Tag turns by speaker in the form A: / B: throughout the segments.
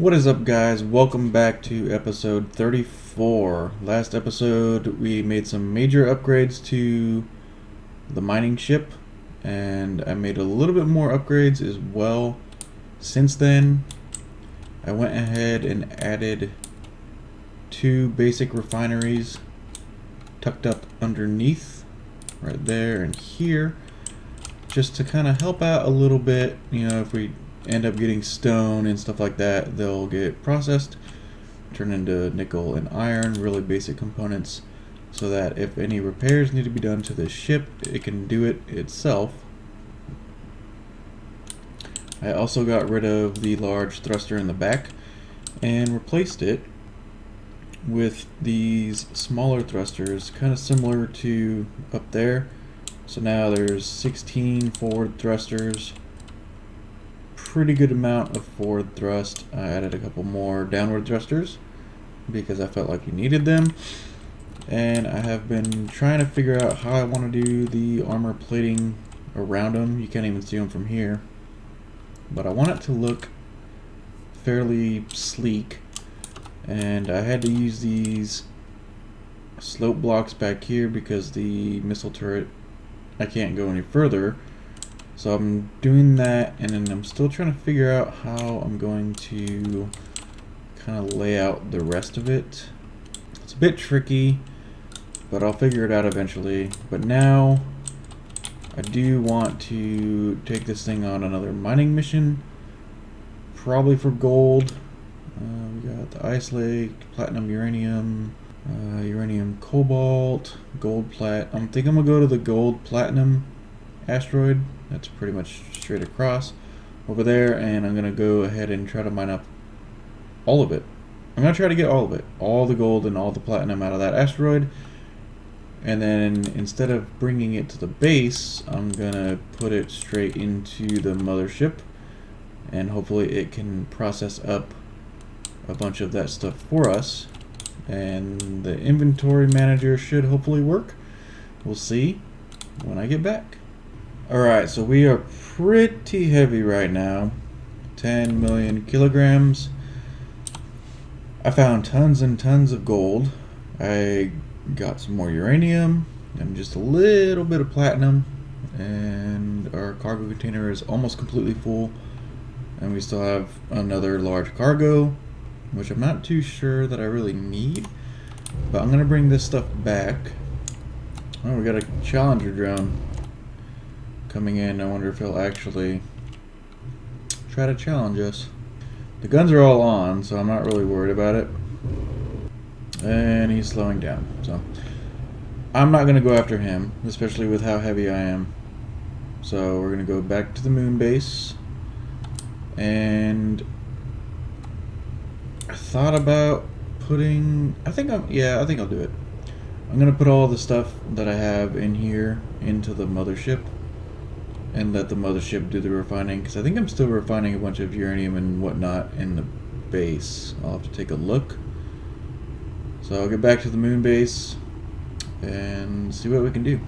A: What is up, guys? Welcome back to episode 34. Last episode we made some major upgrades to the mining ship, and I made a little bit more upgrades as well. Since then, I went ahead and added 2 basic refineries tucked up underneath right there and here, just to kind of help out a little bit. You know, if we end up getting stone and stuff like that, they'll get processed, turn into nickel and iron, really basic components, so that if any repairs need to be done to the ship, it can do it itself. I also got rid of the large thruster in the back and replaced it with these smaller thrusters, kind of similar to up there. So now there's 16 forward thrusters, pretty good amount of forward thrust. I added a couple more downward thrusters because I felt like we needed them, and I have been trying to figure out how I want to do the armor plating around them. You can't even see them from here, but I want it to look fairly sleek, and I had to use these slope blocks back here because the missile turret, I can't go any further. So I'm doing that, and then I'm still trying to figure out how I'm going to kind of lay out the rest of it. It's a bit tricky, but I'll figure it out eventually. But now I do want to take this thing on another mining mission, probably for gold. We got the Ice Lake, platinum, uranium, uranium, cobalt, gold, plat. I think I'm gonna go to the gold platinum asteroid. That's pretty much straight across over there, and I'm gonna go ahead and try to mine up all of it. I'm gonna try to get all of it, all the gold and all the platinum out of that asteroid, and then instead of bringing it to the base, I'm gonna put it straight into the mothership, and hopefully it can process up a bunch of that stuff for us, and the inventory manager should hopefully work. We'll see when I get back. Alright, so we are pretty heavy right now. 10 million kilograms. I found tons and tons of gold. I got some more uranium and just a little bit of platinum. And our cargo container is almost completely full. And we still have another large cargo, which I'm not too sure that I really need. But I'm going to bring this stuff back. Oh, we got a Challenger drone coming in. I wonder if he'll actually try to challenge us. The guns are all on, so I'm not really worried about it. And he's slowing down, so I'm not going to go after him, especially with how heavy I am. So we're going to go back to the moon base, and I thought about putting, I think I'll do it. I'm going to put all the stuff that I have in here into the mothership and let the mothership do the refining, because I think I'm still refining a bunch of uranium and whatnot in the base. I'll have to take a look. So I'll get back to the moon base and see what we can do.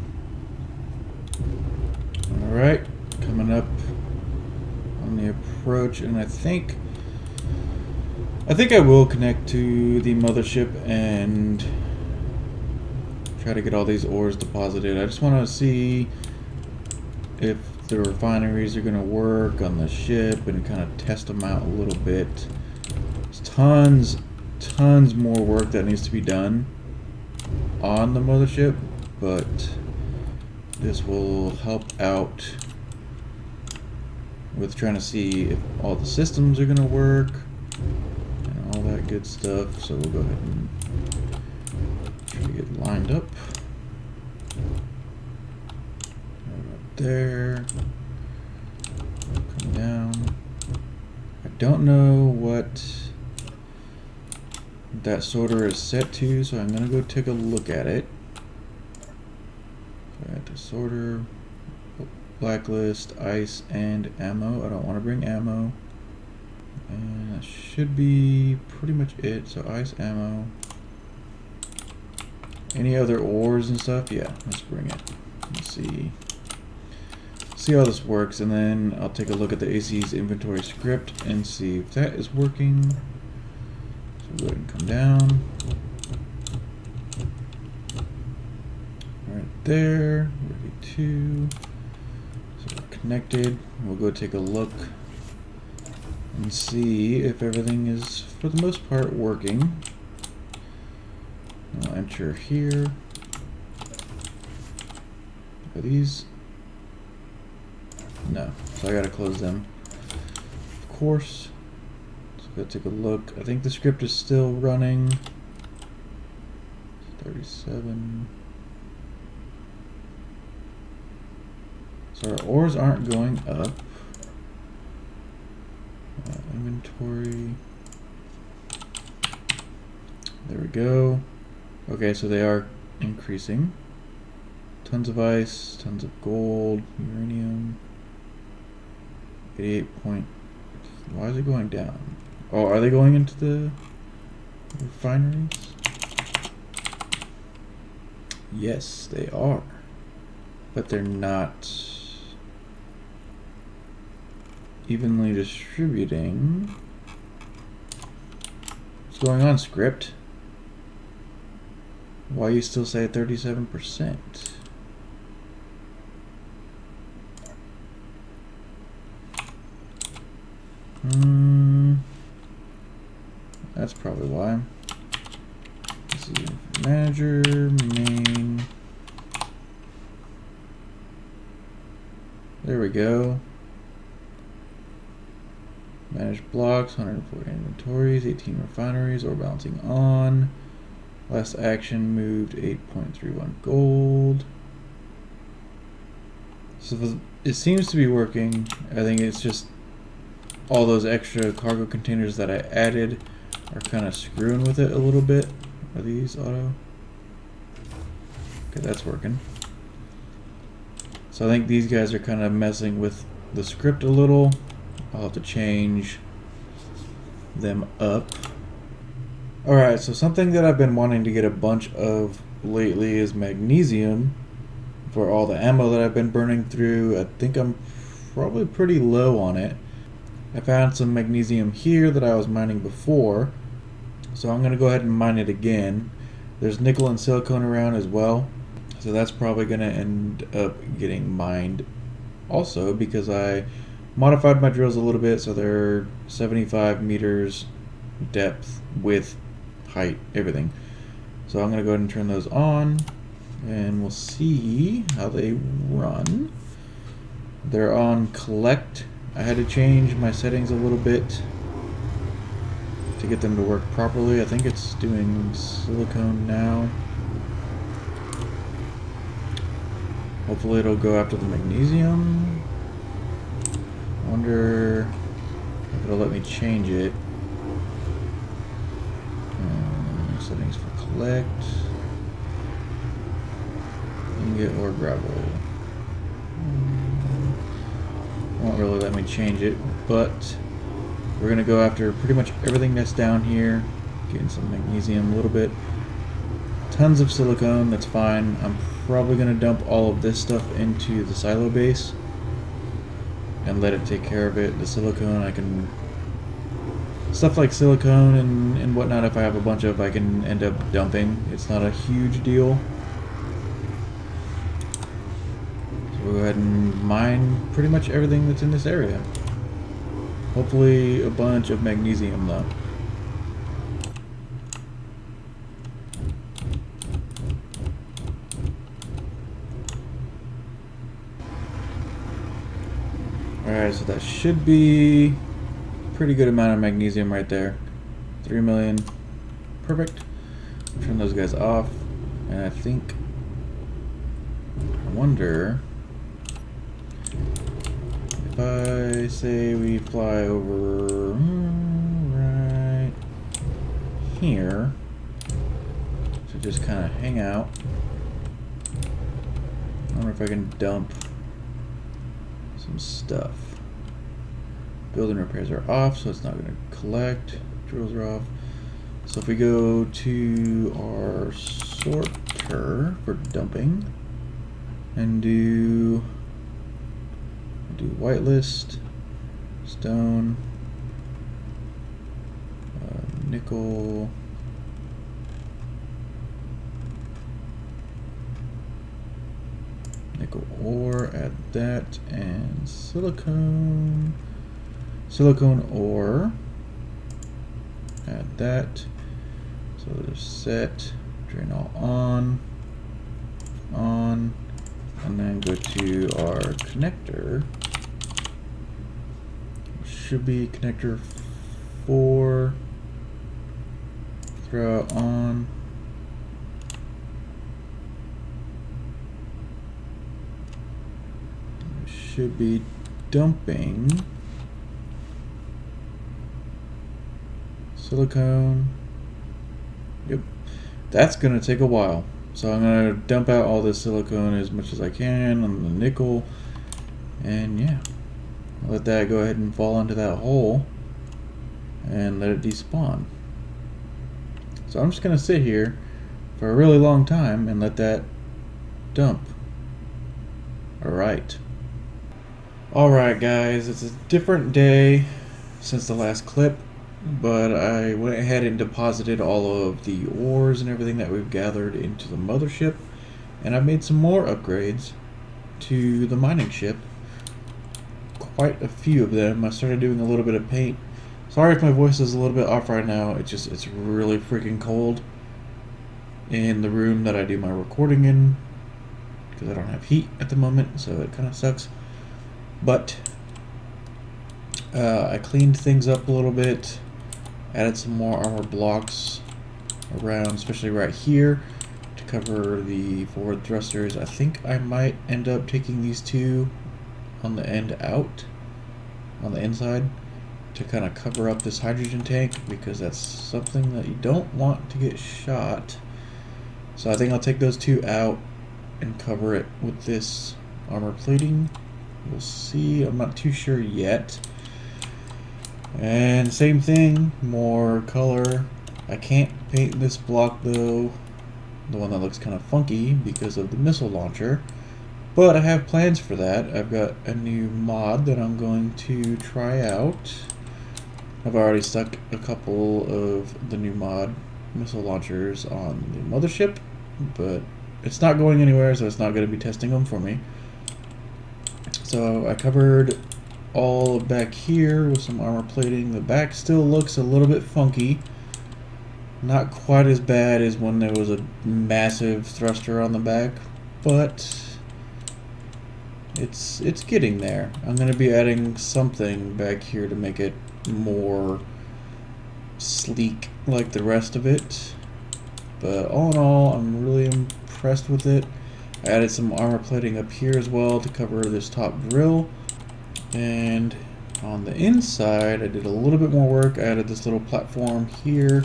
A: Alright, coming up on the approach, and I think I will connect to the mothership and try to get all these ores deposited. I just want to see if the refineries are going to work on the ship and kind of test them out a little bit. There's tons more work that needs to be done on the mothership, but this will help out with trying to see if all the systems are going to work and all that good stuff. So we'll go ahead and try to get lined up. There, come down. I don't know what that sorter is set to, so I'm gonna go take a look at it. So I have to sorter, blacklist, ice, and ammo. I don't want to bring ammo, and that should be pretty much it. So ice, ammo, any other ores and stuff. Yeah, let's bring it. Let's see. see how this works, and then I'll take a look at the AC's inventory script and see if that is working. So go ahead and come down. Right there, ready to. So we're connected. We'll go take a look and see if everything is, for the most part, working. I'll enter here. Are these? No, so I gotta close them. Of course. So go take a look. I think the script is still running. 37. So our ores aren't going up. Inventory. There we go. Okay, so they are increasing. Tons of ice, tons of gold, uranium. 88 point. Why is it going down? Oh, are they going into the refineries? Yes, they are. But they're not evenly distributing. What's going on, script? Why you still say 37%? That's probably why. This is manager, main. There we go. Manage blocks, 140 inventories, 18 refineries, ore balancing on. Last action moved 8.31 gold. So it seems to be working. I think it's just all those extra cargo containers that I added are kind of screwing with it a little bit. Are these auto? Okay, that's working. So I think these guys are kind of messing with the script a little. I'll have to change them up. Alright, so something that I've been wanting to get a bunch of lately is magnesium for all the ammo that I've been burning through. I think I'm probably pretty low on it. I found some magnesium here that I was mining before, so I'm going to go ahead and mine it again. There's nickel and silicone around as well, so that's probably going to end up getting mined also because I modified my drills a little bit so they're 75 meters depth, width, height, everything. So I'm going to go ahead and turn those on and we'll see how they run. They're on collect. I had to change my settings a little bit to get them to work properly. I think it's doing silicone now. Hopefully it'll go after the magnesium. I wonder if it'll let me change it. Settings for collect. Ingot or gravel. Won't really let me change it, but we're gonna go after pretty much everything that's down here. Getting some magnesium a little bit. Tons of silicone, that's fine. I'm probably gonna dump all of this stuff into the silo base and let it take care of it. The silicone I can, stuff like silicone and whatnot, if I have a bunch of, I can end up dumping. It's not a huge deal. We'll go ahead and mine pretty much everything that's in this area. Hopefully a bunch of magnesium though. Alright, so that should be a pretty good amount of magnesium right there. 3 million. Perfect. Turn those guys off. And I think, I wonder if I say we fly over right here to just kind of hang out. I wonder if I can dump some stuff. Building repairs are off, so it's not going to collect. Drills are off. So if we go to our sorter for dumping and do whitelist, stone, nickel, nickel ore, add that, and silicone ore, add that. So there's set, drain all on, and then go to our connector. Should be connector 4, throw out on. Should be dumping silicone. Yep, that's gonna take a while. So I'm gonna dump out all this silicone as much as I can on the nickel, and yeah, let that go ahead and fall into that hole and let it despawn. So I'm just gonna sit here for a really long time and let that dump. Alright guys, it's a different day since the last clip, but I went ahead and deposited all of the ores and everything that we've gathered into the mothership, and I've made some more upgrades to the mining ship. Quite a few of them. I started doing a little bit of paint. Sorry if my voice is a little bit off right now. It's really freaking cold in the room that I do my recording in, because I don't have heat at the moment, so it kind of sucks. But I cleaned things up a little bit, added some more armor blocks around, especially right here, to cover the forward thrusters. I think I might end up taking these two on the end out, on the inside, to kind of cover up this hydrogen tank, because that's something that you don't want to get shot. So I think I'll take those two out and cover it with this armor plating. We'll see, I'm not too sure yet. And same thing, more color. I can't paint this block though, the one that looks kind of funky, because of the missile launcher. But I have plans for that. I've got a new mod that I'm going to try out. I've already stuck a couple of the new mod missile launchers on the mothership, but it's not going anywhere, so it's not going to be testing them for me. So I covered all back here with some armor plating. The back still looks a little bit funky. Not quite as bad as when there was a massive thruster on the back, but it's getting there. I'm going to be adding something back here to make it more sleek like the rest of it. But all in all, I'm really impressed with it. I added some armor plating up here as well to cover this top grill. And on the inside, I did a little bit more work. I added this little platform here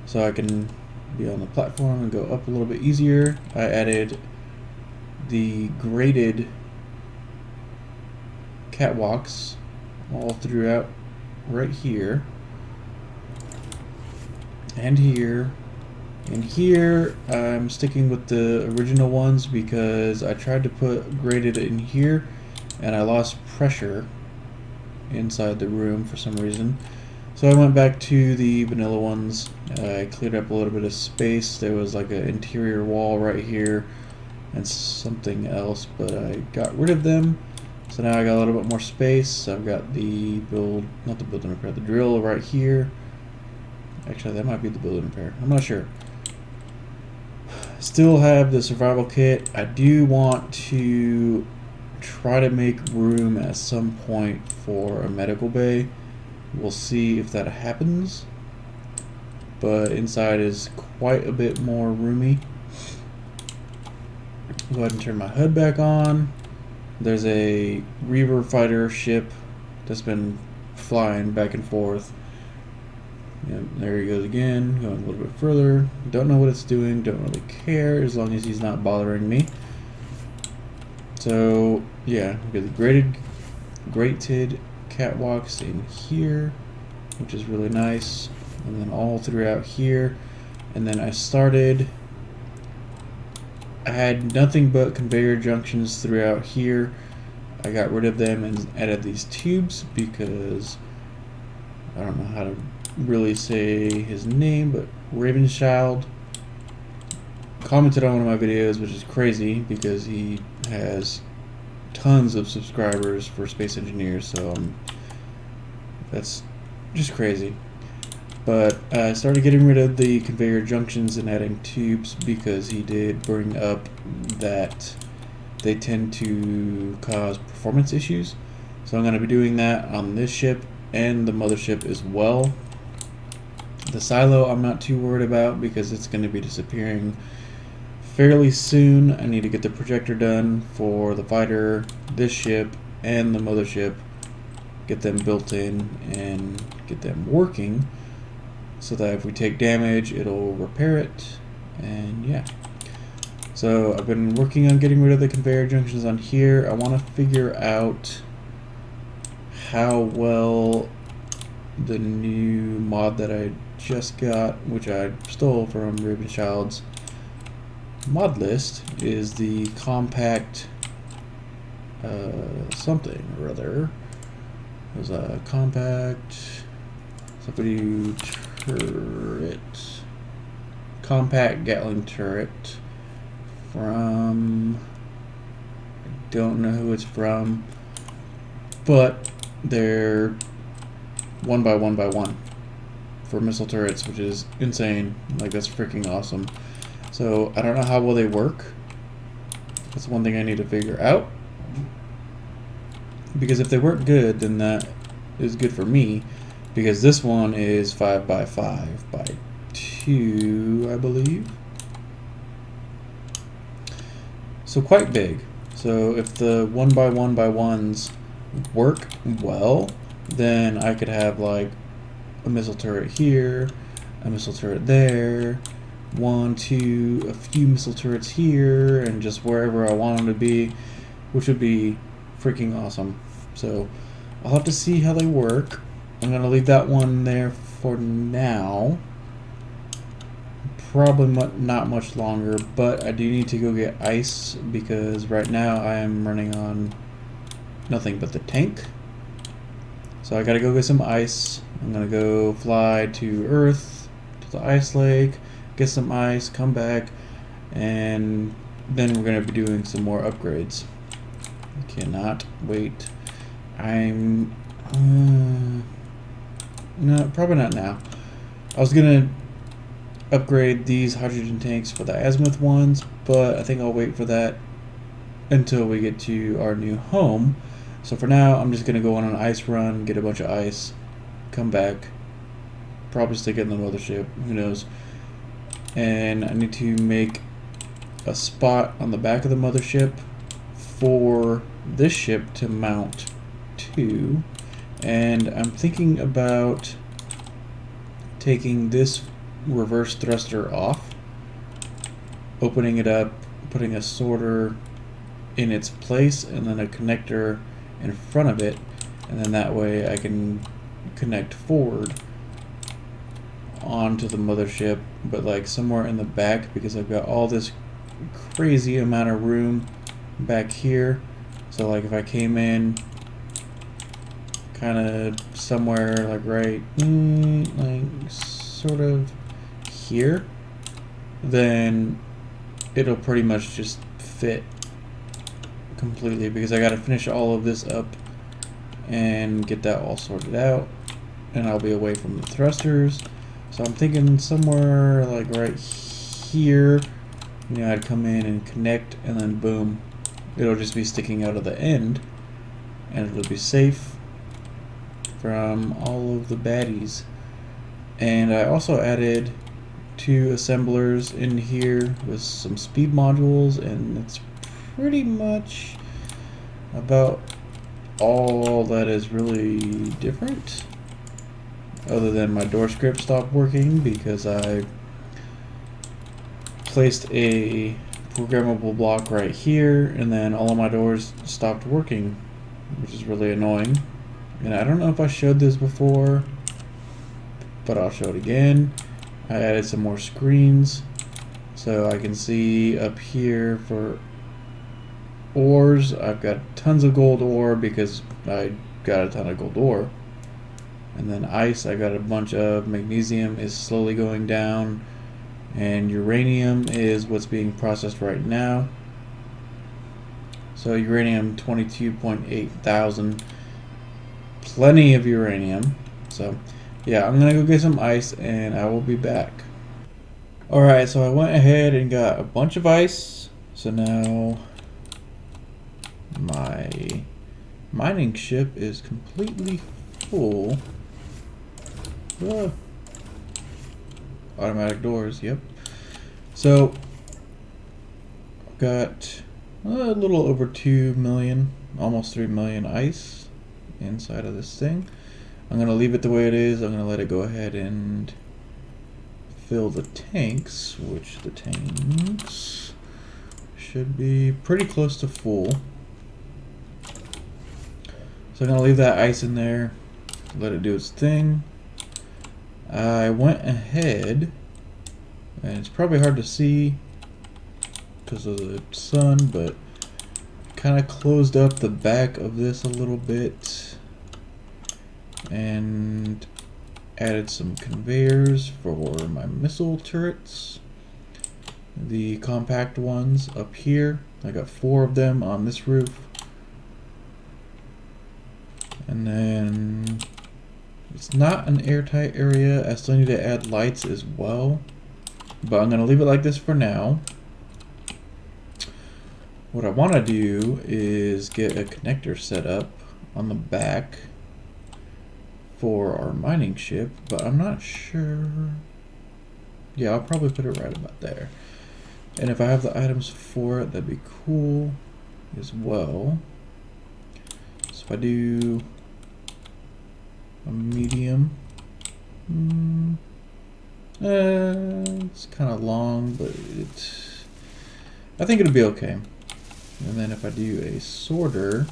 A: so I can be on the platform and go up a little bit easier. I added the graded catwalks all throughout right here and here. And here I'm sticking with the original ones because I tried to put graded in here and I lost pressure inside the room for some reason. So I went back to the vanilla ones. I cleared up a little bit of space. There was like an interior wall right here and something else, but I got rid of them. So now I got a little bit more space. I've got the build, not the build and repair, the drill right here. Actually, that might be the build and repair. I'm not sure. Still have the survival kit. I do want to try to make room at some point for a medical bay. We'll see if that happens. But inside is quite a bit more roomy. Go ahead and turn my HUD back on. There's a Reaver fighter ship that's been flying back and forth. Yep, there he goes again, going a little bit further. Don't know what it's doing, don't really care as long as he's not bothering me. So yeah, we got the grated catwalks in here, which is really nice, and then all throughout here. And then I had nothing but conveyor junctions throughout here. I got rid of them and added these tubes because I don't know how to really say his name, but Ravenschild commented on one of my videos, which is crazy because he has tons of subscribers for Space Engineers, so that's just crazy. But I started getting rid of the conveyor junctions and adding tubes because he did bring up that they tend to cause performance issues. So I'm going to be doing that on this ship and the mothership as well. The silo I'm not too worried about because it's going to be disappearing fairly soon. I need to get the projector done for the fighter, this ship, and the mothership. Get them built in and get them working so that if we take damage, it'll repair it. And yeah. So I've been working on getting rid of the conveyor junctions on here. I want to figure out how well the new mod that I just got, which I stole from Ravenschild's mod list, is the compact something or other. There's a compact somebody turret, compact Gatling turret from, I don't know who it's from, but they're 1x1x1 for missile turrets, which is insane. Like, that's freaking awesome. So I don't know how well they work. That's one thing I need to figure out, because if they work good, then that is good for me, because this one is 5x5x2, I believe. So quite big. So if the 1x1x1s work well, then I could have like a missile turret here, a missile turret there, one, two, a few missile turrets here, and just wherever I want them to be, which would be freaking awesome. So I'll have to see how they work. I'm going to leave that one there for now. Probably not much longer, but I do need to go get ice because right now I am running on nothing but the tank. So I gotta go get some ice. I'm gonna go fly to Earth, to the ice lake, get some ice, come back, and then we're gonna be doing some more upgrades. I cannot wait. I'm no, probably not now. I was gonna upgrade these hydrogen tanks for the azimuth ones, but I think I'll wait for that until we get to our new home. So for now, I'm just gonna go on an ice run, get a bunch of ice, come back, probably stick it in the mothership, who knows. And I need to make a spot on the back of the mothership for this ship to mount to. And I'm thinking about taking this reverse thruster off, opening it up, putting a sorter in its place, and then a connector in front of it, and then that way I can connect forward onto the mothership, but like somewhere in the back, because I've got all this crazy amount of room back here. So like if I came in kind of somewhere like right like sort of here, then it'll pretty much just fit completely, because I got to finish all of this up and get that all sorted out, and I'll be away from the thrusters. So I'm thinking somewhere like right here, you know, I'd come in and connect, and then boom, it'll just be sticking out of the end, and it'll be safe from all of the baddies. And I also added 2 assemblers in here with some speed modules, and it's pretty much about all that is really different, other than my door script stopped working because I placed a programmable block right here, and then all of my doors stopped working, which is really annoying. And I don't know if I showed this before, but I'll show it again. I added some more screens so I can see up here for ores. I've got tons of gold ore because I got a ton of gold ore. And then ice, I got a bunch of. Magnesium is slowly going down. And uranium is what's being processed right now. So uranium, 22.8 thousand. Plenty of uranium. So yeah, I'm gonna go get some ice and I will be back. Alright, so I went ahead and got a bunch of ice. So now my mining ship is completely full. Ah. Automatic doors, yep. So I've got a little over 2 million, almost 3 million ice inside of this thing. I'm gonna leave it the way it is. I'm gonna let it go ahead and fill the tanks, which the tanks should be pretty close to full. So I'm gonna leave that ice in there, let it do its thing. I went ahead, and it's probably hard to see because of the sun, but kind of closed up the back of this a little bit and added some conveyors for my missile turrets. The compact ones up here, I got 4 of them on this roof. And then it's not an airtight area. I still need to add lights as well, but I'm gonna leave it like this for now. What I want to do is get a connector set up on the back for our mining ship, but I'm not sure. Yeah, I'll probably put it right about there. And if I have the items for it, that'd be cool as well. So if I do a medium, it's kind of long, but I think it'll be okay. And then if I do a sorter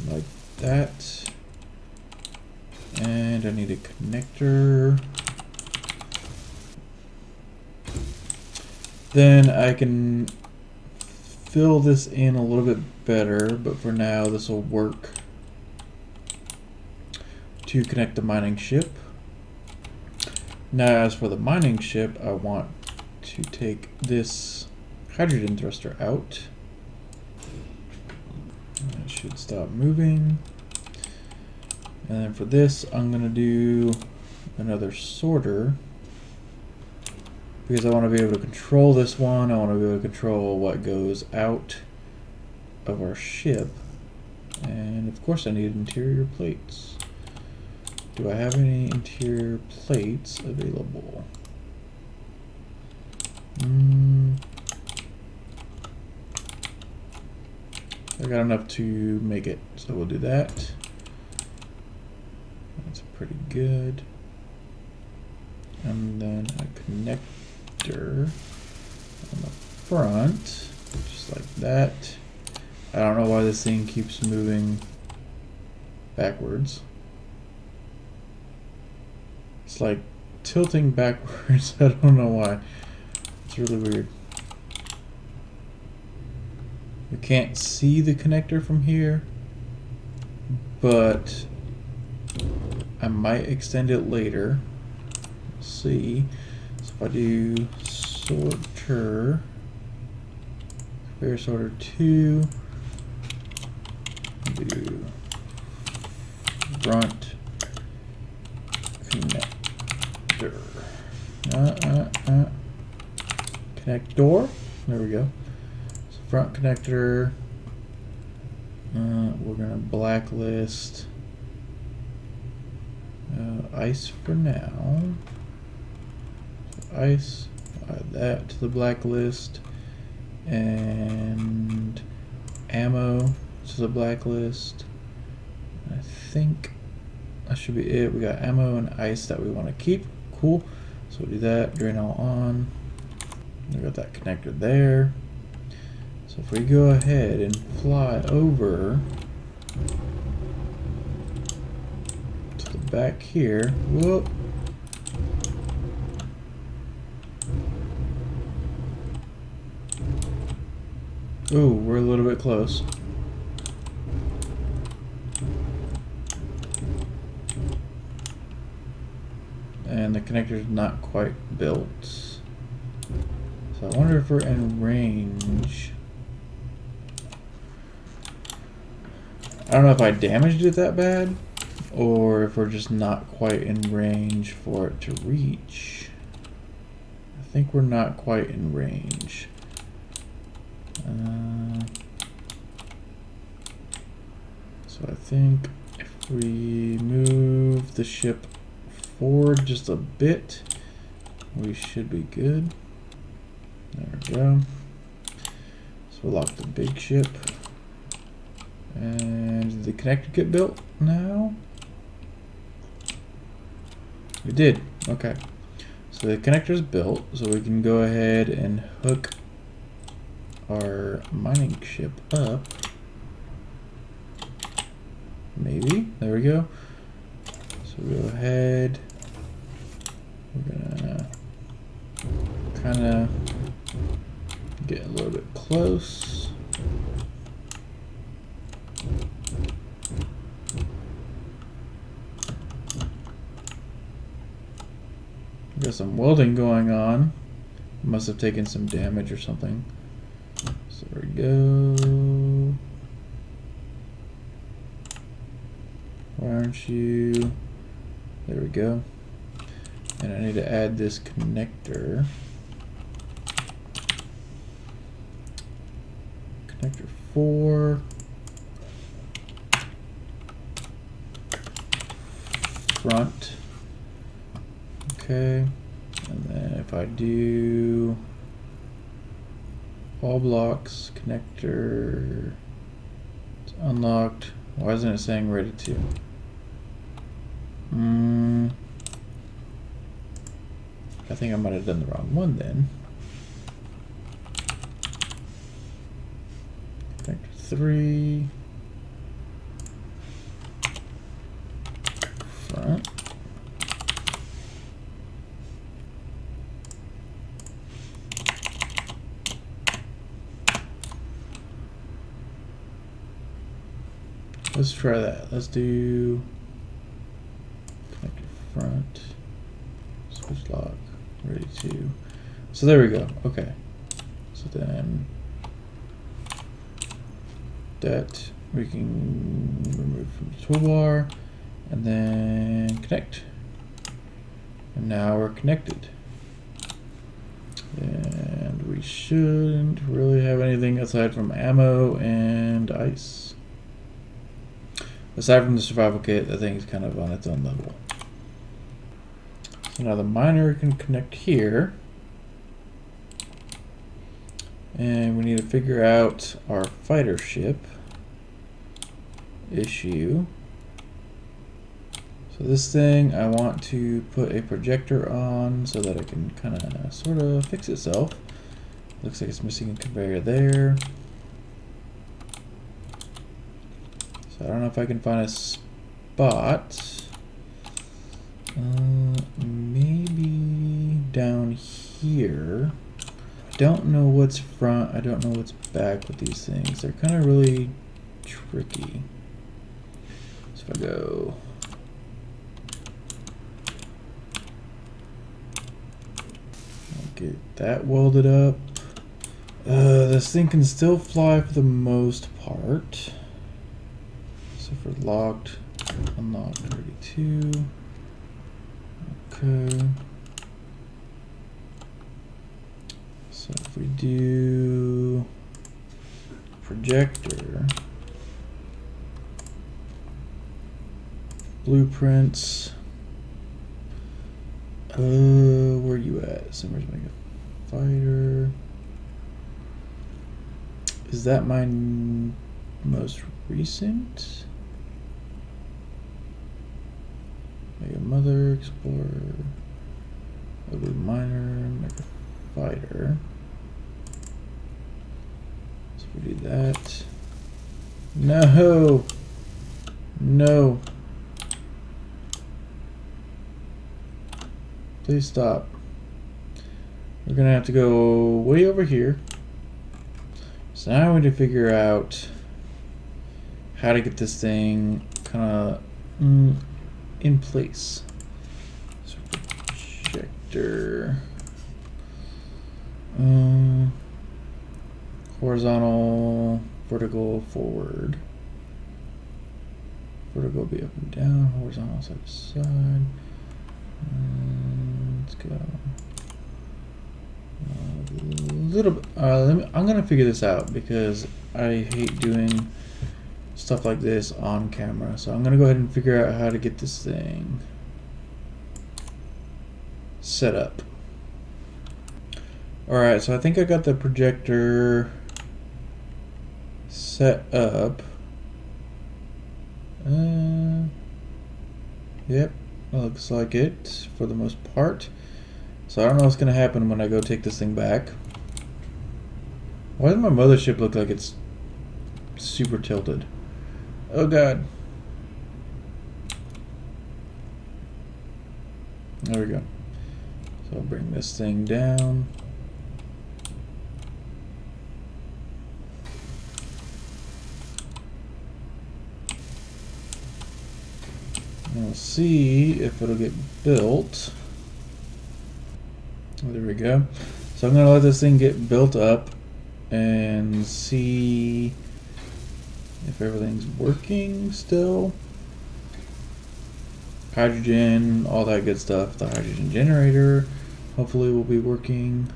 A: like that, and I need a connector, then I can fill this in a little bit better, but for now this will work to connect the mining ship. Now as for the mining ship, I want to take this hydrogen thruster out. It should stop moving. And then for this, I'm going to do another sorter because I want to be able to control this one. I want to be able to control what goes out of our ship. And of course I need interior plates. Do I have any interior plates available? I got enough to make it, so we'll do that. That's pretty good. And then a connector on the front, just like that. I don't know why this thing keeps moving backwards. It's like tilting backwards. I don't know why. It's really weird. You can't see the connector from here, but I might extend it later. We'll see. So if I do sorter, conveyor sorter 2, do front connector. Connector. There we go. So front connector. We're gonna blacklist ice for now. So ice. Add that to the blacklist, and ammo to the blacklist. I think that should be it. We got ammo and ice that we want to keep. Cool. So we'll do that. Drain all on. We got that connector there. So if we go ahead and fly over to the back here, whoop. Ooh, we're a little bit close. And the connector's not quite built. So I wonder if we're in range. I don't know if I damaged it that bad, or if we're just not quite in range for it to reach. I think we're not quite in range. So I think if we move the ship forward just a bit, we should be good. There we go. So we'll lock the big ship. And did the connector get built now? We did. Okay. So the connector's built, so we can go ahead and hook our mining ship up. Maybe. There we go. So we'll go ahead. We're gonna kind of get a little bit close. Got some welding going on. Must have taken some damage or something. So there we go. Why aren't you? There we go. And I need to add this connector. Connector 4. Front. Okay. And then if I do all blocks, connector, it's unlocked. Why isn't it saying ready to? I think I might have done the wrong one then. Connector 3. Front. Let's try that. Let's do connector front, switch lock, ready to. So there we go. Okay. So then that we can remove from the toolbar and then connect. And now we're connected. And we shouldn't really have anything aside from ammo and ice. Aside from the survival kit, the thing is kind of on its own level. So now the miner can connect here. And we need to figure out our fighter ship issue. So this thing I want to put a projector on so that it can kind of sort of fix itself. Looks like it's missing a conveyor there. So I don't know if I can find a spot. Maybe down here. I don't know what's front. I don't know what's back with these things. They're kind of really tricky. So if I go... get that welded up. This thing can still fly for the most part. So for locked, unlocked, 32. Okay. So if we do projector, blueprints. Where are you at? Summer's Mega Fighter. Is that my most recent? Mega Mother, Explorer, Ugly Miner, Mega Fighter. So if we do that. No! No! Please stop. We're gonna have to go way over here. So now we need to figure out how to get this thing kind of in place. So projector, horizontal, vertical, forward. Vertical will be up and down, horizontal side to side. Let's go. A little bit. I'm gonna figure this out because I hate doing stuff like this on camera. So I'm gonna go ahead and figure out how to get this thing set up. All right, so I think I got the projector set up. Yep, looks like it for the most part. So I don't know what's gonna happen when I go take this thing back. Why does my mothership look like it's super tilted? Oh god. There we go. So I'll bring this thing down. And we'll see if it'll get built. Oh, there we go. So I'm gonna let this thing get built up and see if everything's working still. Hydrogen, all that good stuff. The hydrogen generator hopefully will be working.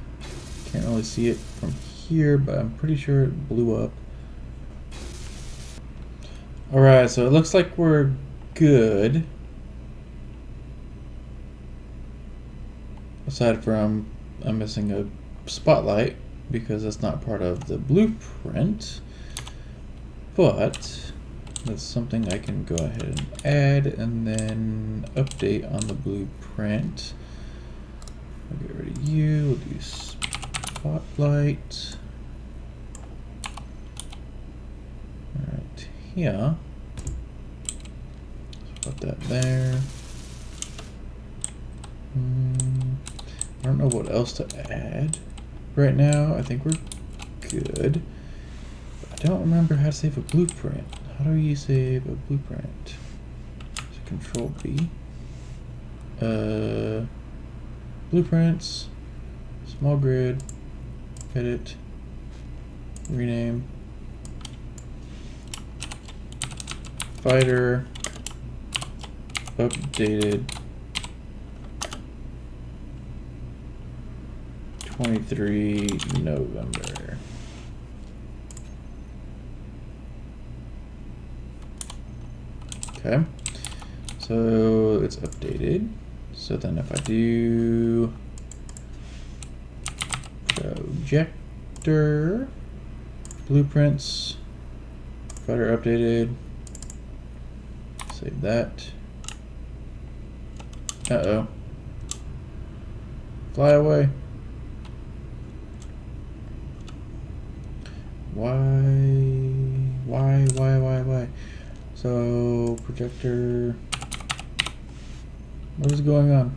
A: Can't really see it from here, but I'm pretty sure it blew up. Alright, so it looks like we're good. Aside from I'm missing a spotlight because that's not part of the blueprint, but that's something I can go ahead and add and then update on the blueprint. I'll get rid of you, we'll do spotlight. Alright, here. Put that there. I don't know what else to add right now. I think we're good. I don't remember how to save a blueprint. How do you save a blueprint? So Control B. Blueprints. Small grid. Edit. Rename. Fighter. Updated. 23 November. Okay, so it's updated. So then if I do projector, blueprints, fighter updated, save that. Uh-oh. Fly away. Why? So, projector, what is going on?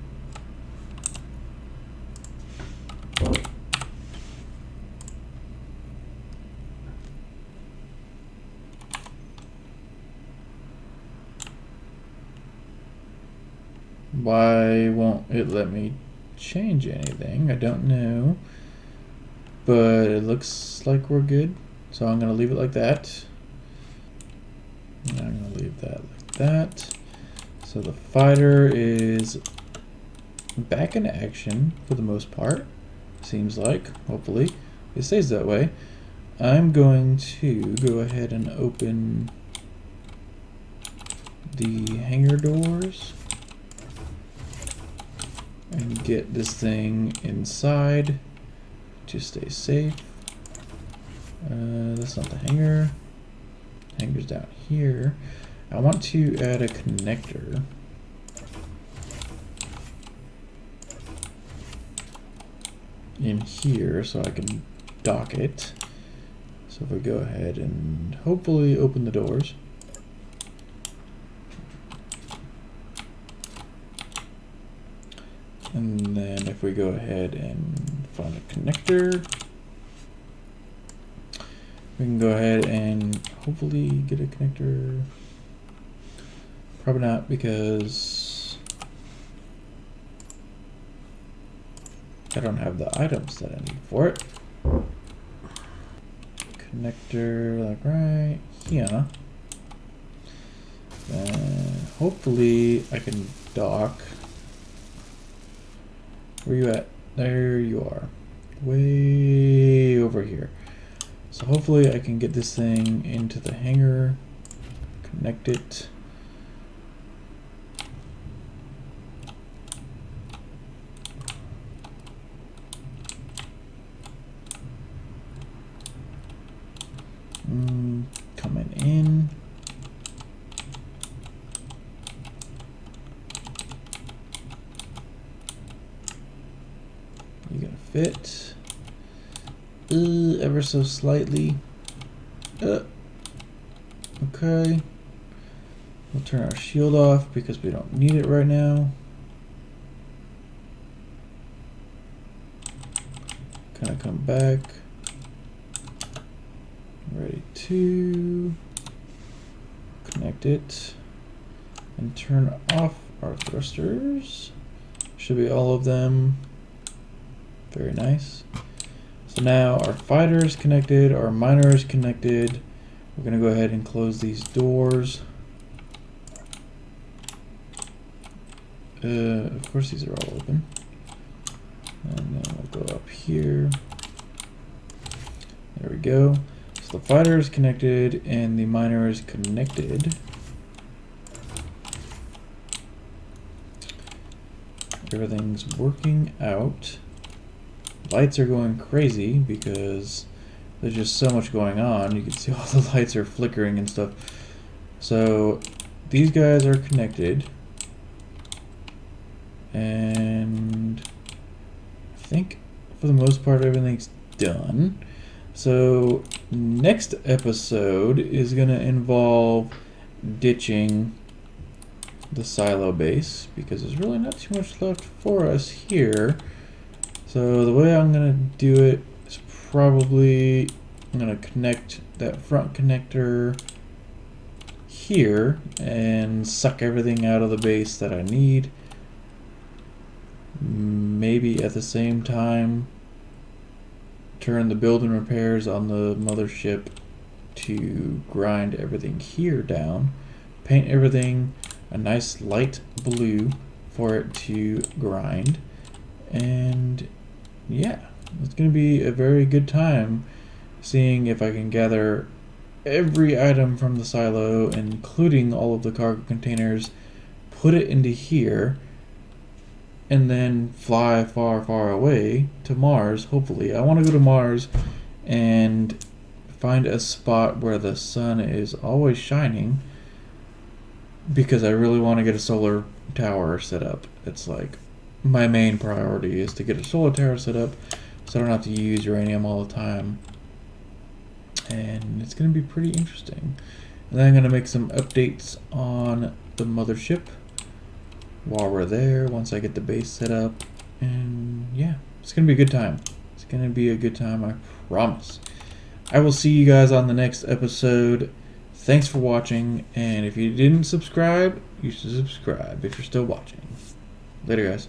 A: Why won't it let me change anything? I don't know. But it looks like we're good. So I'm going to leave it like that. And I'm going to leave that like that. So the fighter is back in action for the most part. Seems like. Hopefully it stays that way. I'm going to go ahead and open the hangar doors and get this thing inside to stay safe. That's not the hangar. Hangar's down here. I want to add a connector. In here so I can dock it. So if we go ahead and hopefully open the doors. And then if we go ahead and find a connector, We can go ahead and hopefully get a connector. Probably not, because I don't have the items that I need for it. Connector, like right here. And hopefully I can dock. Where you at? There you are. Way over here. So hopefully I can get this thing into the hangar, connect it. Coming in. You're gonna fit. Ever so slightly. Okay. We'll turn our shield off because we don't need it right now. Kind of come back. Ready to connect it and turn off our thrusters. Should be all of them. Very nice. So now our fighter is connected, our miner is connected. We're gonna go ahead and close these doors. Of course these are all open. And then we'll go up here. There we go. So the fighter is connected and the miner is connected. Everything's working out. Lights are going crazy because there's just so much going on. You can see all the lights are flickering and stuff. So these guys are connected. And I think for the most part everything's done. So next episode is going to involve ditching the silo base because there's really not too much left for us here. So the way I'm going to do it is probably I'm going to connect that front connector here and suck everything out of the base that I need. Maybe at the same time turn the building repairs on the mothership to grind everything here down, paint everything a nice light blue for it to grind, and yeah, it's going to be a very good time seeing if I can gather every item from the silo, including all of the cargo containers, put it into here, and then fly far, far away to Mars, hopefully. I want to go to Mars and find a spot where the sun is always shining because I really want to get a solar tower set up. It's like my main priority is to get a solar tower set up so I don't have to use uranium all the time. And it's going to be pretty interesting. And then I'm going to make some updates on the mothership while we're there, once I get the base set up. And yeah, it's gonna be a good time. It's gonna be a good time, I promise. I will see you guys on the next episode. Thanks for watching, and if you didn't subscribe, you should subscribe if you're still watching. Later, guys.